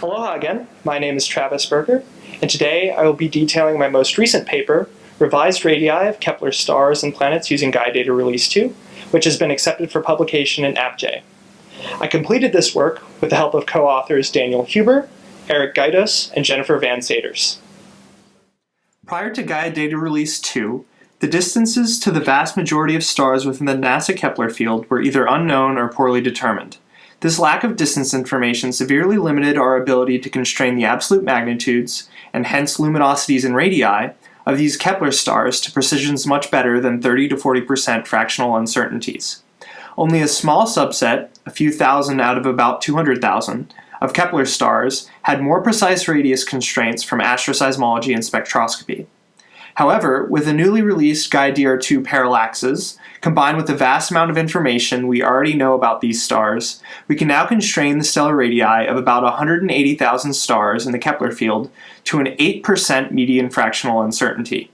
Aloha again, my name is Travis Berger, and today I will be detailing my most recent paper, Revised Radii of Kepler's Stars and Planets using Gaia Data Release 2, which has been accepted for publication in AppJ. I completed this work with the help of co-authors Daniel Huber, Eric Gaidos, and Jennifer Van Saters. Prior to Gaia Data Release 2, the distances to the vast majority of stars within the NASA Kepler field were either unknown or poorly determined. This lack of distance information severely limited our ability to constrain the absolute magnitudes, and hence luminosities and radii, of these Kepler stars to precisions much better than 30 to 40% fractional uncertainties. Only a small subset, a few thousand out of about 200,000, of Kepler stars had more precise radius constraints from astroseismology and spectroscopy. However, with the newly released Gaia DR2 parallaxes, combined with the vast amount of information we already know about these stars, we can now constrain the stellar radii of about 180,000 stars in the Kepler field to an 8% median fractional uncertainty.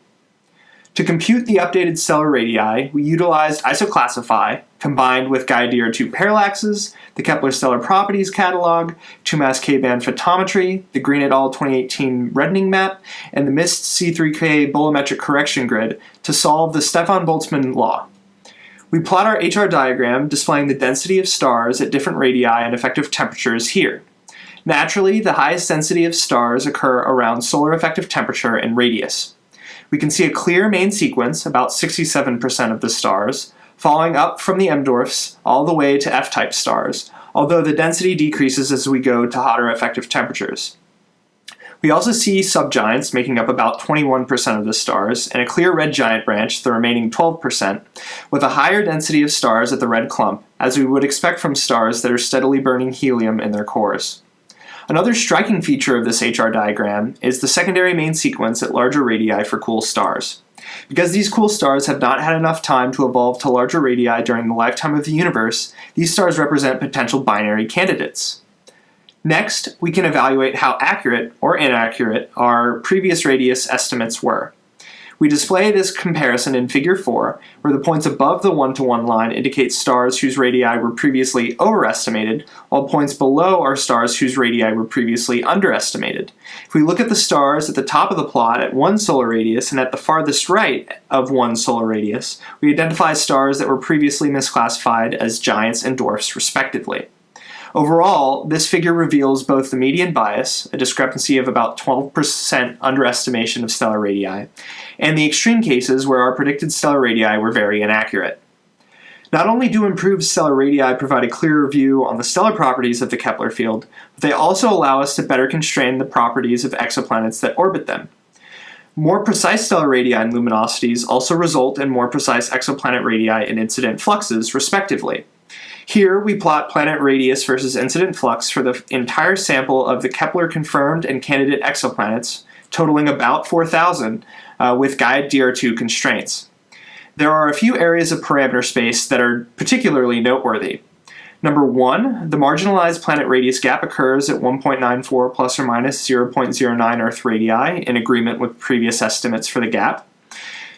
To compute the updated stellar radii, we utilized IsoClassify, combined with Gaia DR2 parallaxes, the Kepler Stellar Properties Catalog, 2-mass K-band photometry, the Green et al. 2018 reddening map, and the MIST C3K bolometric correction grid to solve the Stefan Boltzmann law. We plot our HR diagram displaying the density of stars at different radii and effective temperatures here. Naturally, the highest density of stars occur around solar effective temperature and radius. We can see a clear main sequence, about 67% of the stars, following up from the M-dwarfs all the way to F-type stars, although the density decreases as we go to hotter effective temperatures. We also see subgiants making up about 21% of the stars, and a clear red giant branch, the remaining 12%, with a higher density of stars at the red clump, as we would expect from stars that are steadily burning helium in their cores. Another striking feature of this HR diagram is the secondary main sequence at larger radii for cool stars. Because these cool stars have not had enough time to evolve to larger radii during the lifetime of the universe, these stars represent potential binary candidates. Next, we can evaluate how accurate or inaccurate our previous radius estimates were. We display this comparison in Figure 4, where the points above the 1-to-1 line indicate stars whose radii were previously overestimated, while points below are stars whose radii were previously underestimated. If we look at the stars at the top of the plot at 1 solar radius and at the farthest right of 1 solar radius, we identify stars that were previously misclassified as giants and dwarfs respectively. Overall, this figure reveals both the median bias, a discrepancy of about 12% underestimation of stellar radii, and the extreme cases where our predicted stellar radii were very inaccurate. Not only do improved stellar radii provide a clearer view on the stellar properties of the Kepler field, but they also allow us to better constrain the properties of exoplanets that orbit them. More precise stellar radii and luminosities also result in more precise exoplanet radii and incident fluxes, respectively. Here, we plot planet radius versus incident flux for the entire sample of the Kepler confirmed and candidate exoplanets, totaling about 4,000, with Gaia DR2 constraints. There are a few areas of parameter space that are particularly noteworthy. Number 1, the marginalized planet radius gap occurs at 1.94 plus or minus 0.09 Earth radii, in agreement with previous estimates for the gap.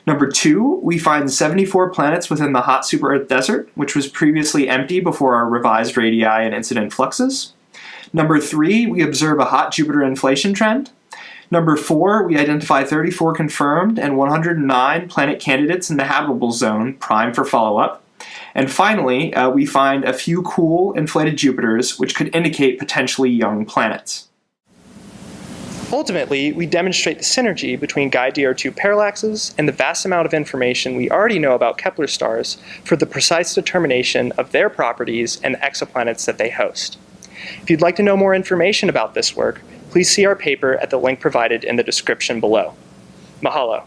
Number 2, we find 74 planets within the hot super-Earth desert, which was previously empty before our revised radii and incident fluxes. Number 3, we observe a hot Jupiter inflation trend. Number 4, we identify 34 confirmed and 109 planet candidates in the habitable zone, prime for follow-up. And finally, we find a few cool, inflated Jupiters, which could indicate potentially young planets. Ultimately, we demonstrate the synergy between Gaia DR2 parallaxes and the vast amount of information we already know about Kepler stars for the precise determination of their properties and the exoplanets that they host. If you'd like to know more information about this work, please see our paper at the link provided in the description below. Mahalo.